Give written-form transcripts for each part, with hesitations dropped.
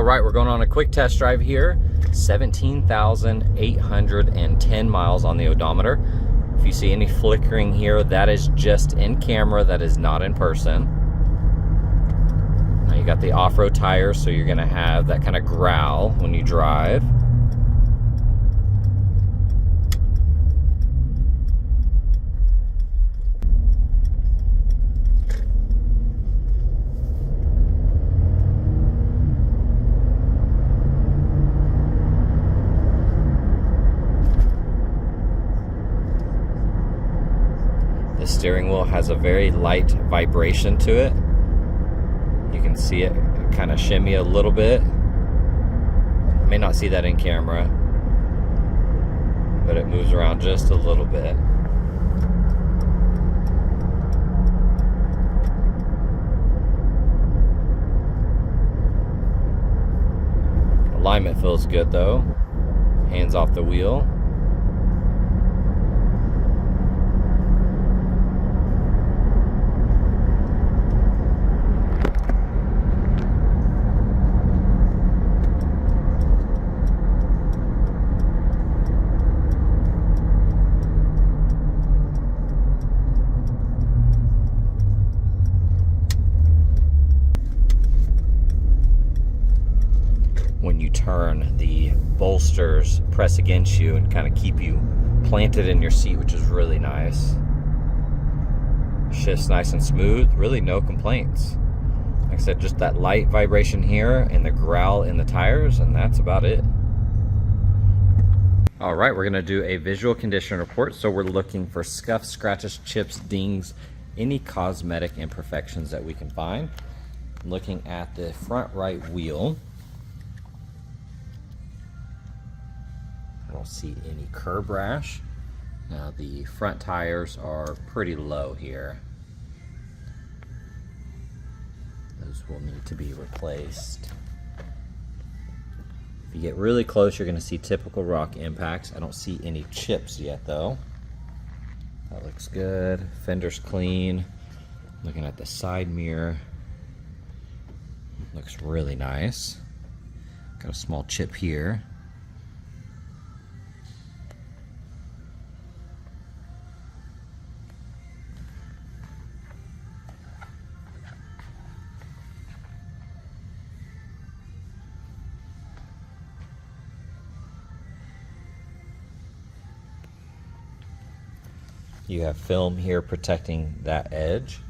right, we're going on a quick test drive here. 17,810 miles on the odometer. If you see any flickering here, that is just in camera, that is not in person. Now you got the off-road tires, so you're gonna have that kind of growl when you drive. The steering wheel has a very light vibration to it. You can see it kind of shimmy a little bit. You may not see that in camera, but it moves around just a little bit. Alignment feels good though. Hands off the wheel. When you turn, the bolsters press against you and kind of keep you planted in your seat, which is really nice. Shifts nice and smooth, really no complaints. Like I said, just that light vibration here and the growl in the tires, and that's about it. All right, we're gonna do a visual condition report. So we're looking for scuffs, scratches, chips, dings, any cosmetic imperfections that we can find. Looking at the front right wheel, I don't see any curb rash. Now the front tires are pretty low here. Those will need to be replaced. If you get really close, you're going to see typical rock impacts. I don't see any chips yet though. That looks good. Fender's clean. Looking at the side mirror, looks really nice. Got a small chip here. You have film here protecting that edge.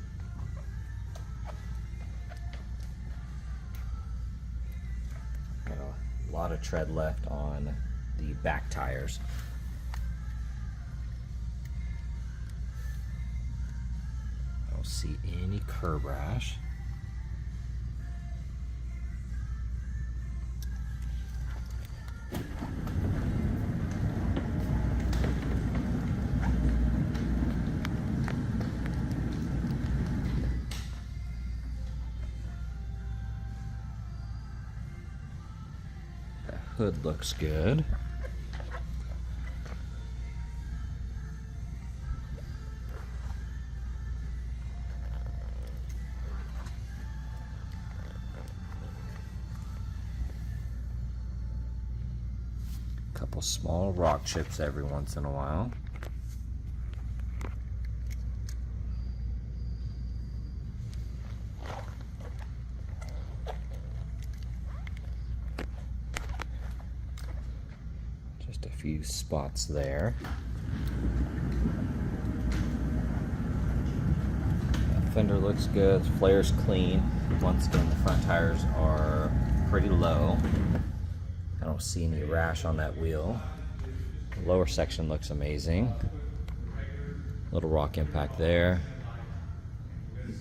Got a lot of tread left on the back tires. I don't see any curb rash. Hood looks good. Couple small rock chips every once in a while. Just a few spots there. That fender looks good. The flare's clean. Once again, the front tires are pretty low. I don't see any rash on that wheel. The lower section looks amazing. Little rock impact there.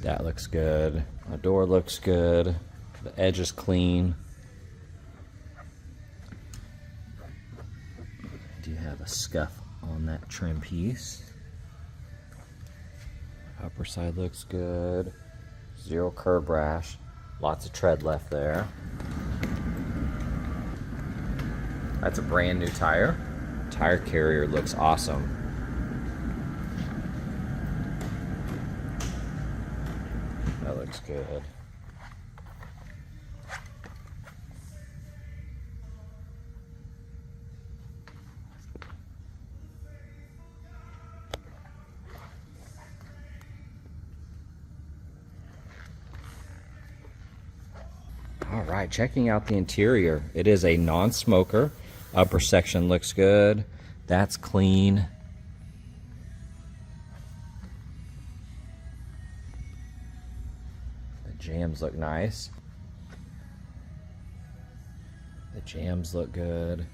That looks good. The door looks good. The edge is clean. Do have a scuff on that trim piece. Upper side looks good. Zero curb rash. Lots of tread left there. That's a brand new tire. Tire carrier looks awesome. That looks good. All right, checking out the interior. It is a non-smoker. Upper section looks good. That's clean. The jams look nice. The jams look good.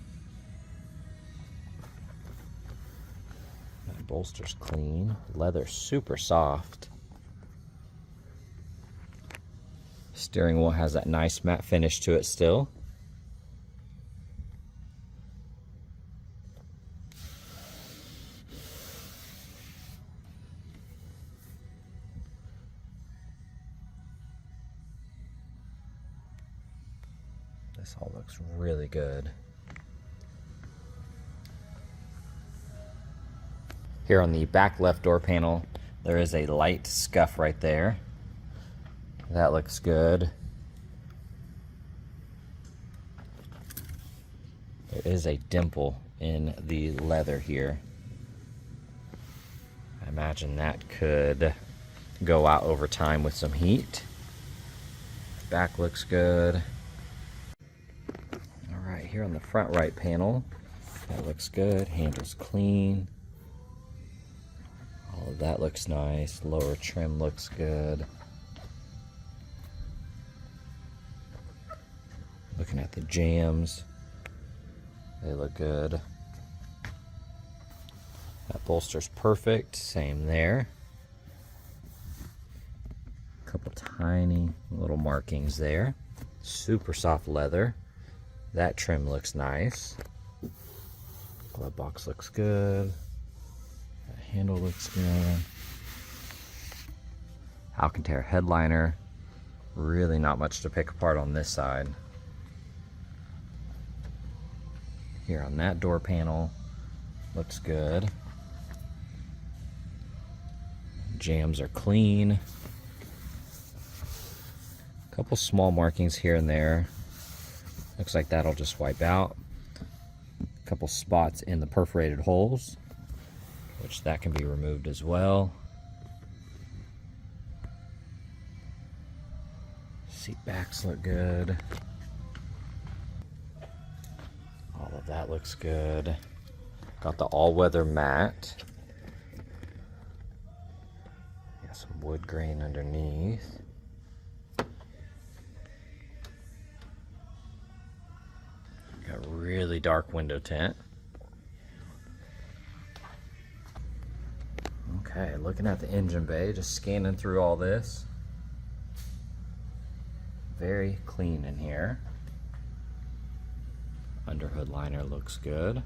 That bolster's clean. Leather super soft. Steering wheel has that nice matte finish to it still. This all looks really good. Here on the back left door panel, there is a light scuff right there. That looks good. There is a dimple in the leather here. I imagine that could go out over time with some heat. Back looks good. All right, here on the front right panel, that looks good. Handle's clean. All of that looks nice. Lower trim looks good. Looking at the jams, they look good. That bolster's perfect, same there. A couple tiny little markings there. Super soft leather. That trim looks nice. Glove box looks good. That handle looks good. Alcantara headliner. Really not much to pick apart on this side. Here on that door panel, looks good. Jams are clean. A couple small markings here and there. Looks like that'll just wipe out. A couple spots in the perforated holes, which that can be removed as well. Seat backs look good. All of that looks good. Got the all-weather mat. Got some wood grain underneath. Got really dark window tint. Okay, looking at the engine bay, just scanning through all this. Very clean in here. Underhood liner looks good.